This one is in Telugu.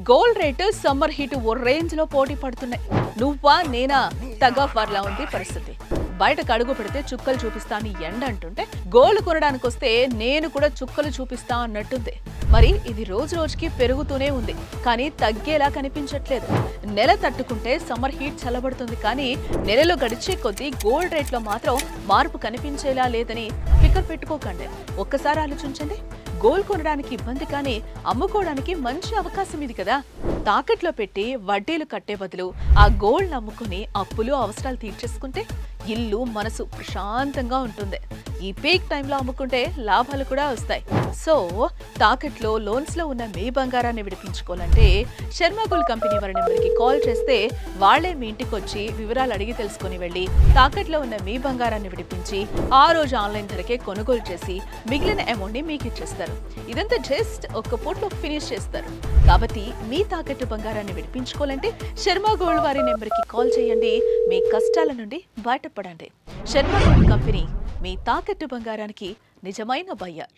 గోల్డ్ రేటు సమ్మర్ హీట్ ఓ రేంజ్ లో పోటీ పడుతున్నాయి. నువ్వా నేనా టగ్ ఆఫ్ వార్ లా ఉంది పరిస్థితి. బయటకు అడుగు పెడితే చుక్కలు చూపిస్తా అని ఎండ అంటుంటే గోల్డ్ కొనడానికి వస్తే నేను కూడా చుక్కలు చూపిస్తా అన్నట్టుంది. మరి ఇది రోజు రోజుకి పెరుగుతూనే ఉంది, కానీ తగ్గేలా కనిపించట్లేదు. నెల తట్టుకుంటే సమ్మర్ హీట్ చల్లబడుతుంది, కానీ నెలలు గడిచే కొద్దీ గోల్డ్ రేట్లో మాత్రం మార్పు కనిపించేలా లేదని ఫికర్ పెట్టుకోకండి. ఒక్కసారి ఆలోచించండి. గోల్డ్ కొనడానికి ఇబ్బంది, కానీ అమ్ముకోవడానికి మంచి అవకాశం ఇది కదా. తాకట్లో పెట్టి వడ్డీలు కట్టే బదులు ఆ గోల్డ్ అమ్ముకుని అప్పులు అవసరాలు తీర్చేసుకుంటే ఇల్లు మనసు ప్రశాంతంగా ఉంటుంది. ఈ పీక్ టైంలో అమ్ముకుంటే లాభాలు కూడా వస్తాయి. సో తాకట్లో లోన్స్ లో ఉన్న మీ బంగారాన్ని విడిపించుకోవాలంటే శర్మ గోల్డ్ కంపెనీ వారి నెంబర్కి కాల్ చేస్తే వాళ్లే మీ ఇంటికి వచ్చి వివరాలు అడిగి తెలుసుకుని వెళ్ళి తాకట్లో ఉన్న మీ బంగారాన్ని విడిపించి ఆ రోజు ఆన్లైన్ ధరకే కొనుగోలు చేసి మిగిలిన అమౌంట్ ని మీకు ఇచ్చేస్తారు. ఇదంతా జస్ట్ ఒక పూటలో ఫినిష్ చేస్తారు. కాబట్టి మీ తాకట్టు బంగారాన్ని విడిపించుకోవాలంటే శర్మ గోల్డ్ వారి నెంబర్కి కాల్ చేయండి. మీ కష్టాల నుండి బయటపడండి. శర్మ గోల్డ్ కంపెనీ మీ తాకట్టు బంగారానికి నిజమైన బయ్యర్.